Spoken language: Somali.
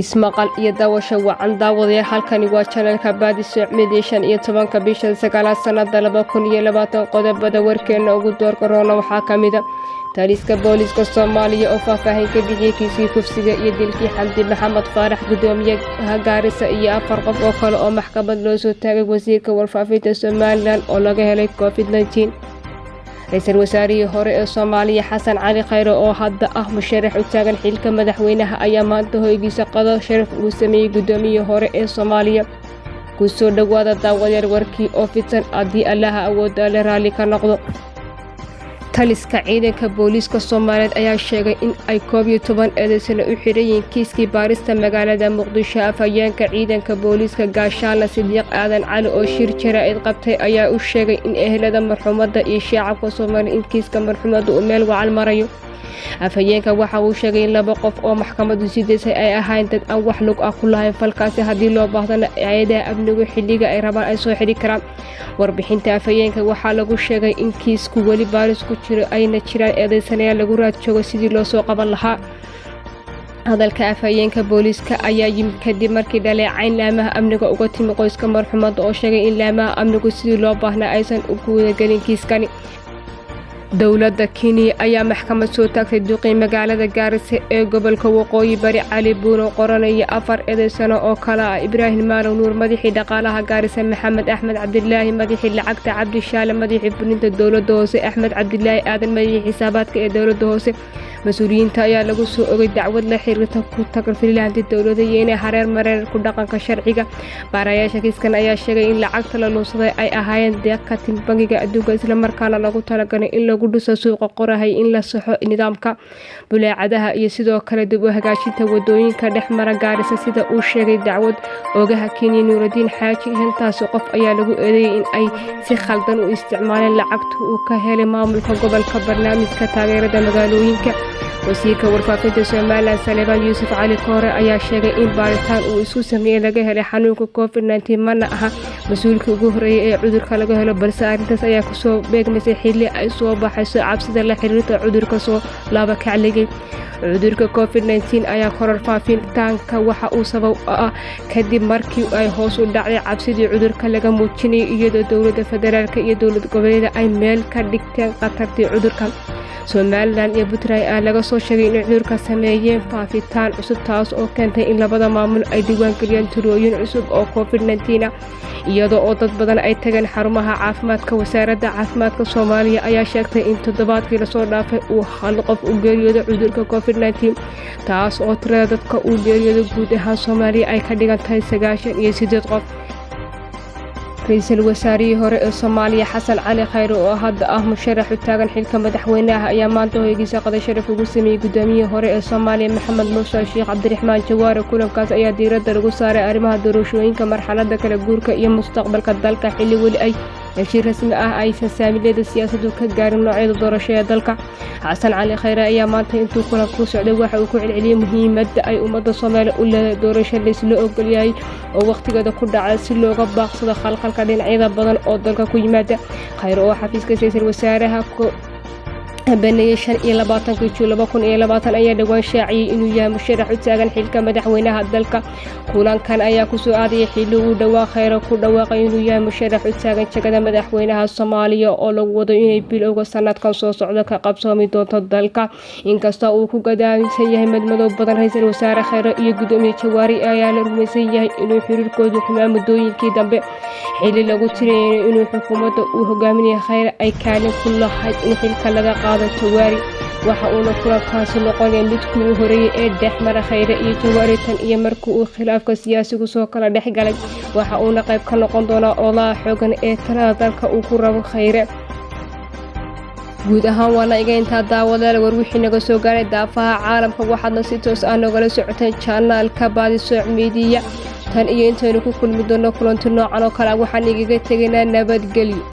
ismaqal iyo daawasho wacan daawadayaal halkani waa channelka Baadisyo Media iyo 10 bisha 9 sanada 2020 qodobada warkeena ugu doorka roona waxaa kamida taliska booliska Soomaaliya oo faahfaahin ka bixiyay kiiskii kufsiga iyo dilkii Xamdi Maxamed Faarax gudoomiyaha Gaarisa iyo 4 qof oo kale oo maxkamad loo soo taagay wasiirka warfaafinta Somaliland oo laga helay COVID-19 رئيس الوزراء هوري الصومالي حسن علي خير oo hadda ah musharax u taagan xilka madaxweynaha ayaa maanta hoygiisa qado sharaf uu sameeyay gudoomiyaha hore ee Soomaaliya ku soo dhawaada daawadayaal warkii oo fidsan adii Allaha awooda la raali ka noqdo taliska ciidanka booliska Soomaaliyeed ayaa sheegay in ay 11 eedeysano u xirayeen kiiskii baarista magaalada Muqdisho afhayeenka ciidanka booliska gaashaana Sidiiq Aadan Cali oo shir jaraa'id qabtay ayaa u sheegay in ehelada marxuumada iyo shacabka Soomaaliyeed in kiiska marxuumada uu meel wacal marayo afhayeenka waxa uu sheegay in 2 qof oo maxkamadu sideesay ay ahayn dad aan wax lug ah ku lahayn falkaasi hadii loo baahdana ayadaha amnigu xilliga ay rabaan ay soo xiri karaan warbixinta afhayeenka waxa lagu sheegay in kiisku wali baaris ku jiro ayna jiraan eedeysanayaal lagu raad joogo sidii loo soo qaban lahaa hadalka afhayeenka booliska ayaa yimid kadib markii dhaleecayn laamaha amniga uga timi qoyska marxuumada oo sheegay in laamaha amnigu sidii loo baahnaa aysan u gudagelin kiiskani dowladda Kenya ayaa maxkamad soo taagtay duqii magaalada Gaarisa ee gobolka Waqooyi Bari Cali Buuno qoranaya 4 eedeysano oo kala ah Ibraahim Maalow Nuur madaxii dhaqaalaha Gaarisa Maxamed Axmed Cabdilaahi madaxii lacagta Cabdi Shaale madaxii fulinta dowladda hoose Axmed Cabdilaahi Aadan madaxii xisaabaadka ee dowladda hoose mas'uuliyiinta ayaa lagu soo ogay dacwad la xiriirta ku tagrifilanta dowladda iyo hareer mareer ku dhaqanka sharciga baarayaasha kiiskan ayaa sheegay in lacagta la luusaday ay ahaayeen deeq ka timid bangiga adduunka isla markaana lagu talagalay in lagu dhiso suuqa qorahay in la saxo nidaamka buleecadaha iyo sidoo kale dib u hagaajinta wadooyinka dhexmara Gaarisa sida uu sheegay dacwad oogaha Kenya Nuuruddin Xaaji intaas qof ayaa lagu eedeeyay in ay si khaldan u isticmaaleen lacagta uu ka helay maamulka gobolka barnaamijka taageerada magaalooyinka wasiirka warfaafinta Somaliland Saleebaan Yuusuf Cali Koore ayaa sheegay in baaritaan uu isku sameeyay laga helay xanuunka COVID-19 mana aha mas'uulka ugu horeeyay ee cudurka laga helo balse arrintaas ayaa ku soo beegmasay xilli ay soo baxayso cabsida la xiriirta cudurka soo laaba kacligay cudurka COVID-19 ayaa koror faafitaanka waxa uu sabab ah kadib markii ay hoos u dhacday cabsidii cudurka laga muujinay iyadoo dowladda federaalka iyo dowlad goboleedyada ay meel ka dhigteen khatartii cudurkan Somaliland iyo Puntland ayaa laga soo sheegay in cudurka sameeyeen faafitaan cusub taas oo keentay in labada maamul ay diiwaan galiyaan tirooyin cusub oo COVID-19 iyadoo oo dad badan ay tageen xarumaha caafimaadka wasaaradda caafimaadka Soomaaliya ayaa sheegtay in toddobaadkii la soo dhaafay uu hal qof u geeriyooday cudurka COVID-19 taas oo tirada dadka uu geeriyooday guud ahaan Soomaaliya ay ka dhigan tahay 98 qof رئيس الوزراء هوري الصومالي حسن علي خير oo hadda ah musharax u taagan xilka madaxweynaha ayaa maanta hoygiisa qada sharaf ugu sameeyay gudoomiyaha hore ee Soomaaliya Maxamed Muuse Sheekh Cabdiraxmaan Jawaare kulankaas ayaa diiradda lagu saaray arrimaha doorashooyinka marxaladda kala guurka iyo mustaqbalka dalka xilli wali ay heshiis rasmi ah aysan saamilada siyaasaddu ka gaarin noocyada doorashada dalka Xasan Cali Khayre ayaa maanta intuu kulan ku socday waxa uu ku celceliyay muhiimadda ay ummadda Soomaaliya u leedahay doorashada la ogol yahay oo waqtigeeda ku dhacay si looga baaqsado khalkhalka dhinacyada badan oo dalka ku yimaada Khayre oo xafiiska ra'iisul wasaaraha بني 25 جول 2020 ayaa dhawaan shaaciyay inuu yahay musharax u taagan xilka madaxweynaha dalka kulankan ayaa ku soo aaday xilli uu dhawaa Khayre ku dhawaaqay inuu yahay musharax u taagan jagada madaxweynaha Soomaaliya oo lagu wado inay bilowga sanadkan soo socdo ka qabsoomi doonto dalka inkasta uu ku gadaansan yahay madmadow badan ra'iisul wasaare Khayre iyo gudoomiye Jawaari ayaa la rumaysan yahay inuu xiriirkoodu xumaa muddooyinkii dambe xilli lagu tiriyay inuu xukuumadda uu hogaaminayo Khayre ay kaalin ku lahayd in xilka laga Jawaari waxa uu kulankaasi noqonay midkii ugu horeeyay ee dhexmara Khayre iyo Jawaari tan iyo markii uu khilaafka siyaasigu soo kala dhexgalay waxa uu qayb ka noqon doonaa ololaha xooggan ee talada dalka uu ku rabo Khayre guud ahaan waa iga inta daawadayaal war wixii naga soo gaaray daafaha caalamka waxaadna si toos ah nogala socoteen channelka Baadisyo Media tan iyo intaanu ku kulmi doono kulanti noocan oo kale waxaan igaga tegaynaa nabadgelyo